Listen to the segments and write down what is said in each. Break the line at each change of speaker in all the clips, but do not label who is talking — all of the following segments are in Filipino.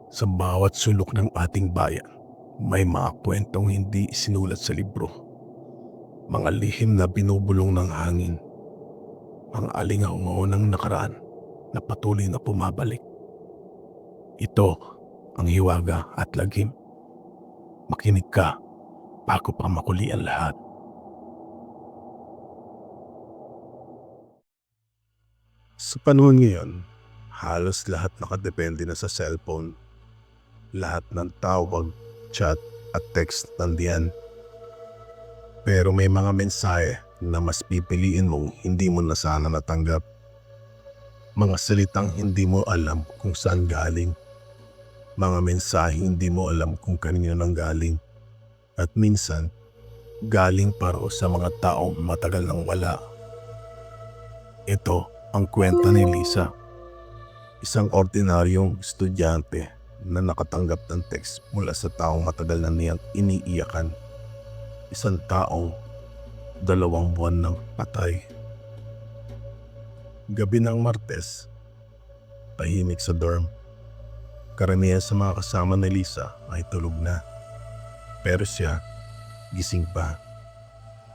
Sa bawat sulok ng ating bayan, may mga kwentong hindi isinulat sa libro. Mga lihim na binubulong ng hangin. Mga alingaw ng nakaraan na patuloy na pumabalik. Ito ang hiwaga at lagim. Makinig ka bago pa makuli ang lahat. Sa panahon ngayon, halos lahat nakadepende na sa cellphone. Lahat ng tawag, chat at text nandiyan. Pero may mga mensahe na mas pipiliin mong hindi mo na sana natanggap. Mga salitang hindi mo alam kung saan galing. Mga mensahe hindi mo alam kung kanino nang galing. At minsan, galing paro sa mga taong matagal nang wala. Ito ang kwenta ni Lisa. Isang ordinaryong estudyante na nakatanggap ng text mula sa taong matagal na niyang iniiyakan. Isang taong 2 buwan nang patay. Gabi ng Martes, tahimik sa dorm. Karamihan sa mga kasama ni Lisa ay tulog na. Pero siya, gising pa.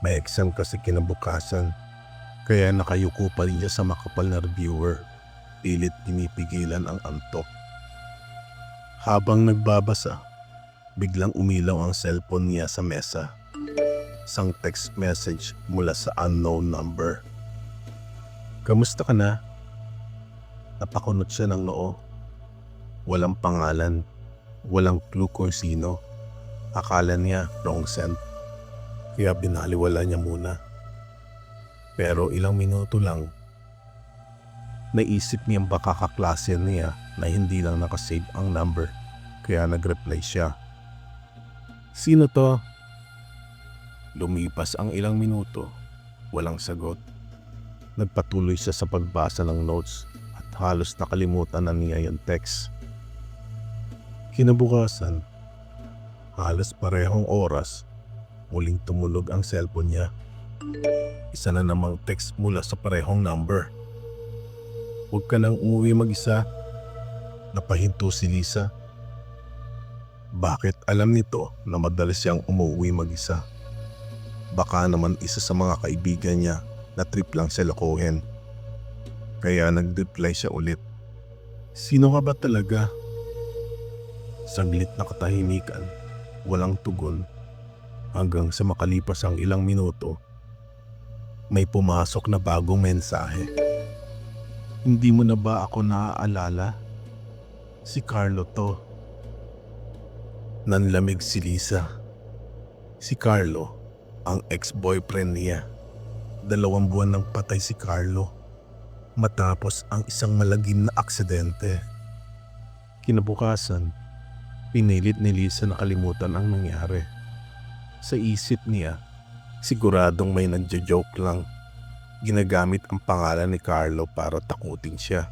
May exam kasi kinabukasan, kaya nakayuko pa rin siya sa makapal na reviewer. Pilit pinipigilan ang antok. Habang nagbabasa, biglang umilaw ang cellphone niya sa mesa. Isang text message mula sa unknown number. "Kamusta ka na?" Napakunot siya ng noo. Walang pangalan, walang clue kung sino. Akala niya wrong send, kaya binaliwala niya muna. Pero ilang minuto lang, naisip niyang baka kaklase niya na hindi lang nakasave ang number, kaya nag-reply siya. "Sino to?" Lumipas ang ilang minuto, walang sagot. Nagpatuloy siya sa pagbasa ng notes at halos nakalimutan na niya yung text. Kinabukasan, halos parehong oras, muling tumulog ang cellphone niya. Isa na namang text mula sa parehong number. "Huwag ka nang umuwi mag-isa." Napahinto si Lisa. Bakit alam nito na madalas siyang umuwi mag-isa? Baka naman isa sa mga kaibigan niya na trip lang siya lokohin. Kaya nag-reply siya ulit. "Sino ka ba talaga?" Saglit na katahimikan, walang tugon, hanggang sa makalipas ang ilang minuto, may pumasok na bagong mensahe. "Hindi mo na ba ako naaalala? Si Carlo to." Nanlamig si Lisa. Si Carlo, ang ex-boyfriend niya. 2 buwan nang patay si Carlo, matapos ang isang malagim na aksidente. Kinabukasan, pinilit ni Lisa na kalimutan ang nangyari. Sa isip niya, siguradong may nagjo-joke lang. Ginagamit ang pangalan ni Carlo para takutin siya.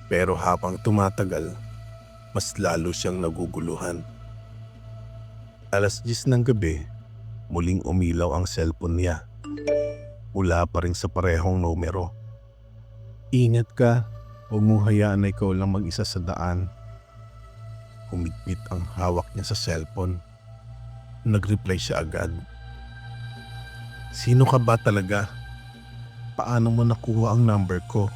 Pero habang tumatagal, mas lalo siyang naguguluhan. 10:00 ng gabi, muling umilaw ang cellphone niya. Wala pa rin sa parehong numero. "Ingat ka, huwag mong hayaan na ikaw lang mag-isa sa daan." Humigpit ang hawak niya sa cellphone. Nag-reply siya agad. "Sino ka ba talaga? Paano mo nakuha ang number ko?"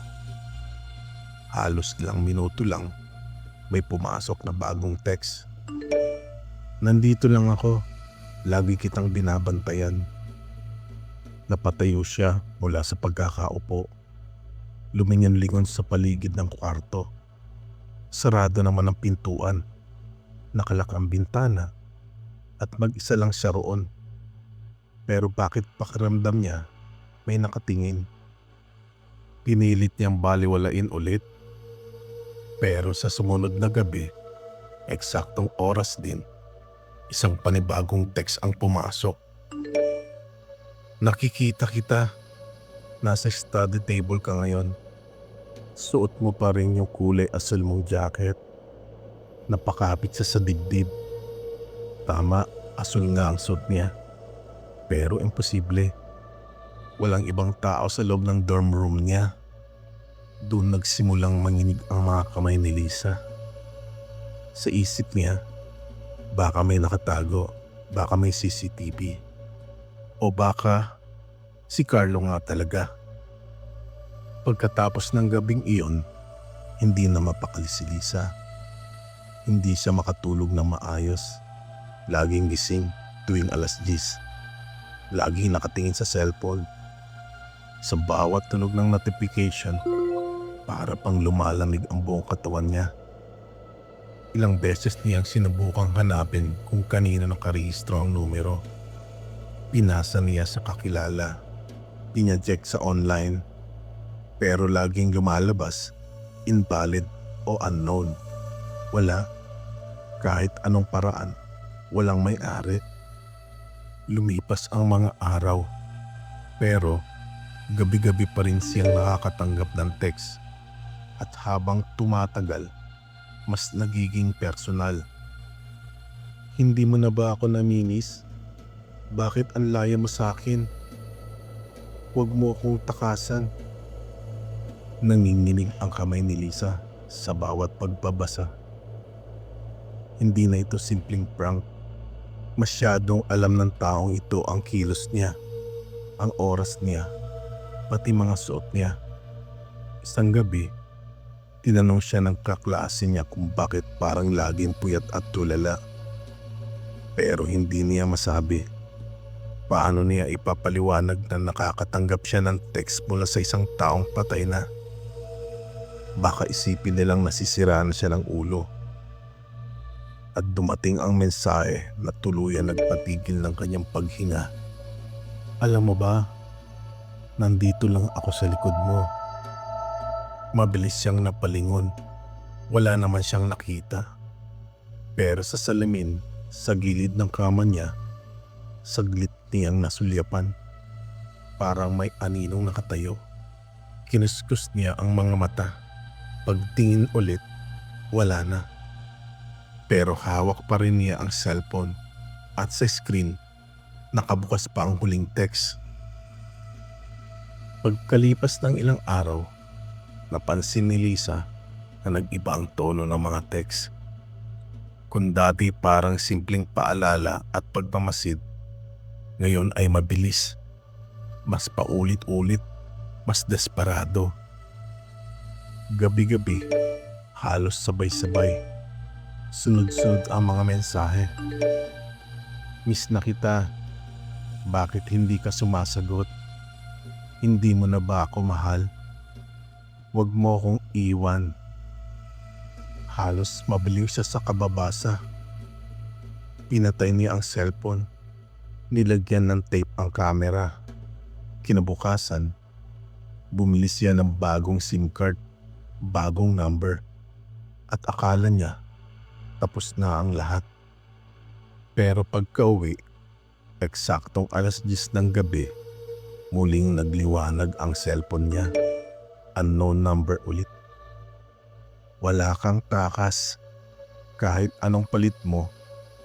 Halos ilang minuto lang, may pumasok na bagong text. "Nandito lang ako. Lagi kitang binabantayan." Napatayo siya mula sa pagkakaupo. Lumingon-lingon sa paligid ng kwarto. Sarado naman ang pintuan. Nakalak ang bintana at mag-isa lang siya roon. Pero bakit pakiramdam niya may nakatingin? Pinilit niyang baliwalain ulit. Pero sa sumunod na gabi, eksaktong oras din, isang panibagong text ang pumasok. "Nakikita kita. Nasa study table ka ngayon. Suot mo pa rin yung kulay asul mong jacket." Napakapit siya sa dibdib. Tama, asul nga ang suot niya. Pero imposible. Walang ibang tao sa loob ng dorm room niya. Doon nagsimulang manginig ang mga kamay ni Lisa. Sa isip niya, baka may nakatago, baka may CCTV, o baka si Carlo nga talaga. Pagkatapos ng gabing iyon, hindi na mapakali si Lisa. Hindi siya makatulog ng maayos. Laging gising tuwing alas 10. Laging nakatingin sa cellphone. Sa bawat tunog ng notification, para pang lumalamig ang buong katawan niya. Ilang beses niyang sinubukang hanapin kung kanino nakarehistro ang numero. Pinasa niya sa kakilala. Pinacheck sa online. Pero laging lumalabas, invalid o unknown. Wala. Kahit anong paraan, walang may-ari. Lumipas ang mga araw. Pero gabi-gabi pa rin siyang nakakatanggap ng text. At habang tumatagal, mas nagiging personal. Hindi mo na ba ako naminis? Bakit ang laya mo sa akin? Huwag mo akong takasan. Nanginginig ang kamay ni Lisa sa bawat pagbabasa. Hindi na ito simpleng prank. Masyadong alam ng taong ito ang kilos niya, ang oras niya, pati mga suot niya. Isang gabi, tinanong siya ng kaklase niya kung bakit parang laging puyat at tulala. Pero hindi niya masabi. Paano niya ipapaliwanag na nakakatanggap siya ng text mula sa isang taong patay na? Baka isipin nilang nasisiraan siya ng ulo. At dumating ang mensahe na tuluyan nagpatigil ng kanyang paghinga. Alam mo ba, nandito lang ako sa likod mo. Mabilis siyang napalingon. Wala naman siyang nakita. Pero sa salamin, sa gilid ng kama niya, saglit niyang nasulyapan. Parang may aninong nakatayo. Kinuskus niya ang mga mata. Pagtingin ulit, wala na. Pero hawak pa rin niya ang cellphone at sa screen, nakabukas pa ang huling text. Pagkalipas ng ilang araw, napansin ni Lisa na nag-iba ang tono ng mga text. Kung dati parang simpleng paalala at pagmamasid, ngayon ay mabilis, mas paulit-ulit, mas desperado. Gabi-gabi, halos sabay-sabay, sunod-sunod ang mga mensahe. Miss na kita, bakit hindi ka sumasagot? Hindi mo na ba ako mahal? Huwag mo akong iwan. Halos mabaliw siya sa kababasa. Pinatay niya ang cellphone. Nilagyan ng tape ang camera. Kinabukasan, bumili siya ng bagong SIM card, bagong number. At akala niya, tapos na ang lahat. Pero pagka-uwi, eksaktong alas 10 ng gabi, muling nagliwanag ang cellphone niya. Unknown number ulit. Wala kang takas. Kahit anong palit mo,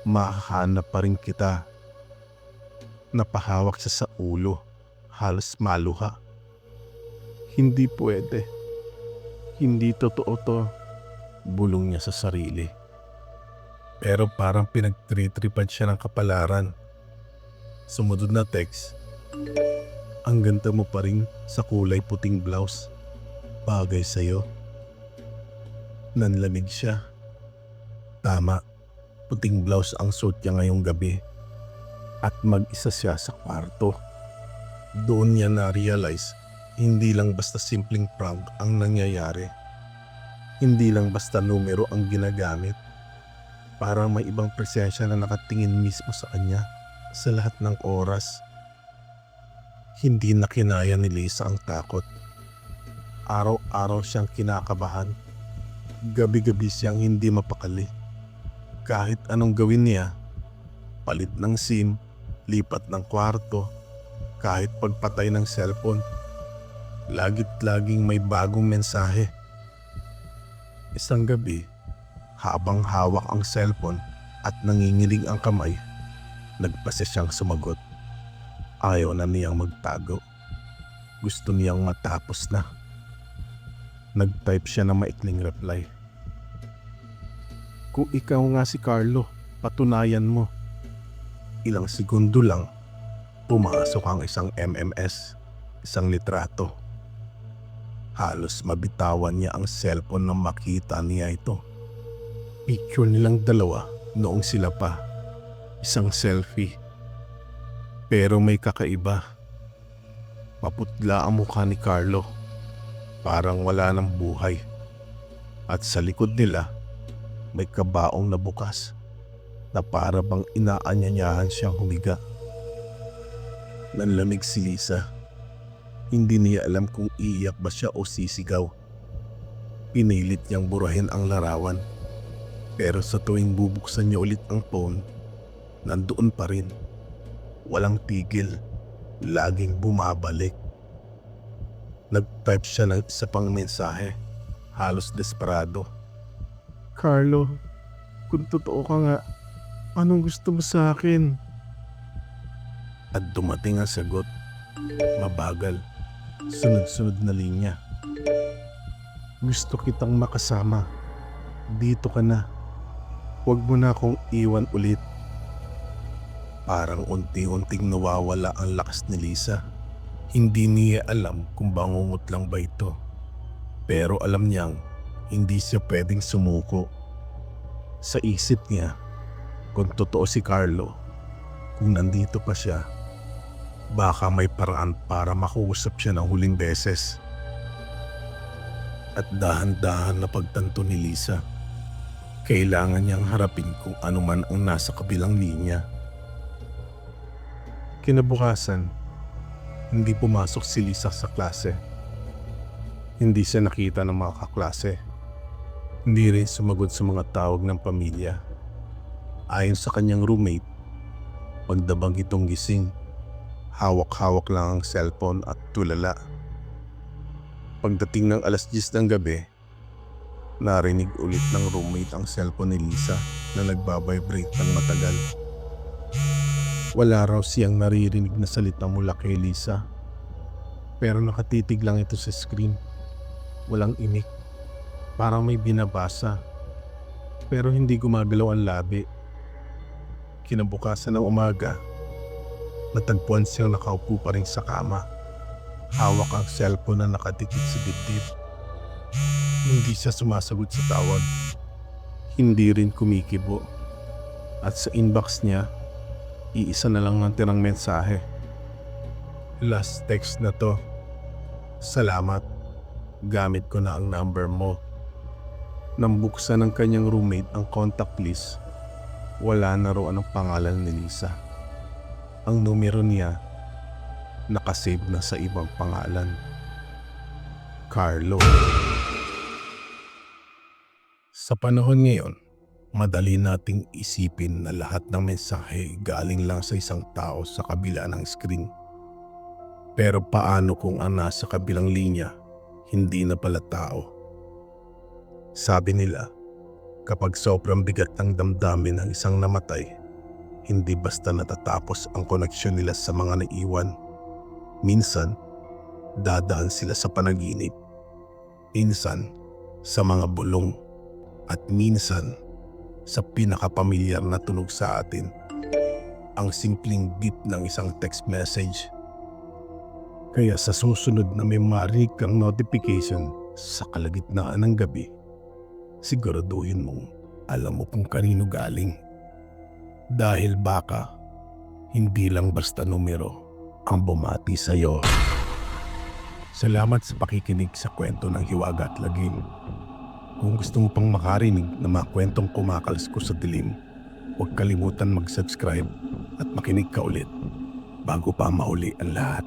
mahahanap pa rin kita. Napahawak siya sa ulo. Halos maluha. Hindi pwede. Hindi totoo to. Bulong niya sa sarili. Pero parang pinagtritripan siya ng kapalaran. Sumunod na text. Ang ganda mo pa rin sa kulay puting blouse. Bagay sa'yo. Nanlamig siya. Tama, puting blouse ang suot niya ngayong gabi. At mag-isa siya sa kwarto. Doon niya na-realize, hindi lang basta simpleng prank ang nangyayari. Hindi lang basta numero ang ginagamit. Parang may ibang presensya na nakatingin mismo sa kanya sa lahat ng oras. Hindi na kinaya ni Lisa ang takot. Araw-araw siyang kinakabahan. Gabi-gabi siyang hindi mapakali. Kahit anong gawin niya, palit ng SIM, lipat ng kwarto, kahit pagpatay ng cellphone, lagit-laging may bagong mensahe. Isang gabi, habang hawak ang cellphone at nanginginig ang kamay, nagpasya siyang sumagot. Ayaw na niyang magtago. Gusto niyang matapos na. Nag-type siya ng maikling reply. Kung ikaw nga si Carlo, patunayan mo. Ilang segundo lang, pumasok ang isang MMS, isang litrato. Halos mabitawan niya ang cellphone nang makita niya ito. Picture nilang dalawa noong sila pa. Isang selfie. Pero may kakaiba. Maputla ang mukha ni Carlo. Parang wala ng buhay. At sa likod nila, may kabaong na bukas na para bang inaanyanyahan siyang humiga. Nanlamig si Lisa. Hindi niya alam kung iiyak ba siya o sisigaw. Pinilit niyang burahin ang larawan. Pero sa tuwing bubuksan niya ulit ang phone, nandoon pa rin. Walang tigil. Laging bumabalik. Nag-type siya ng isa pang mensahe. Halos desperado. Carlo, kung totoo ka nga, anong gusto mo sa akin? At dumating ang sagot. Mabagal. Sunod-sunod na linya. Gusto kitang makasama. Dito ka na. Huwag mo na akong iwan ulit. Parang unti-unting nawawala ang lakas ni Lisa. Hindi niya alam kung bangungot lang ba ito. Pero alam niyang hindi siya pwedeng sumuko. Sa isip niya, kung totoo si Carlo, kung nandito pa siya, baka may paraan para makausap siya ng huling beses. At dahan-dahan na pagtanto ni Lisa, kailangan niyang harapin kung ano man ang nasa kabilang linya. Kinabukasan, hindi pumasok si Lisa sa klase. Hindi siya nakita ng mga kaklase. Hindi rin sumagot sa mga tawag ng pamilya. Ayon sa kanyang roommate, pagdabang itong gising, hawak-hawak lang ang cellphone at tulala. Pagdating ng alas 10 ng gabi, narinig ulit ng roommate ang cellphone ni Lisa na nagbabibrate ng matagal. Wala raw siyang naririnig na salita mula kay Lisa. Pero nakatitig lang ito sa screen. Walang imik. Parang may binabasa. Pero hindi gumagalaw ang labi. Kinabukasan ng umaga, natagpuan siyang nakaupo pa rin sa kama. Hawak ang cellphone na nakadikit sa dibdib. Hindi siya sumasagot sa tawag. Hindi rin kumikibo. At sa inbox niya, iisa na lang ang tirang mensahe. Last text na to. Salamat. Gamit ko na ang number mo. Nang buksan ng kanyang roommate ang contact list, wala na raw ang pangalan ni Lisa. Ang numero niya, nakasave na sa ibang pangalan. Carlo. Sa panahon ngayon, madali nating isipin na lahat ng mensahe galing lang sa isang tao sa kabila ng screen. Pero paano kung ang nasa kabilang linya hindi na pala tao? Sabi nila, kapag sobrang bigat ng damdamin ng isang namatay, hindi basta natatapos ang koneksyon nila sa mga naiwan. Minsan, dadaan sila sa panaginip. Minsan, sa mga bulong. At minsan, sa pinakapamilyar na tunog sa atin, ang simpleng beep ng isang text message. Kaya sa susunod na may marinig kang notification sa kalagitnaan ng gabi, siguraduhin mong alam mo kung kanino galing. Dahil baka hindi lang basta numero ang bumati sa'yo. Salamat sa pakikinig sa kwento ng Hiwaga at Lagim. Kung gusto mo pang makarinig na mga kwentong kumakalas ko sa dilim, huwag kalimutan mag-subscribe at makinig ka ulit bago pa mahuli ang lahat.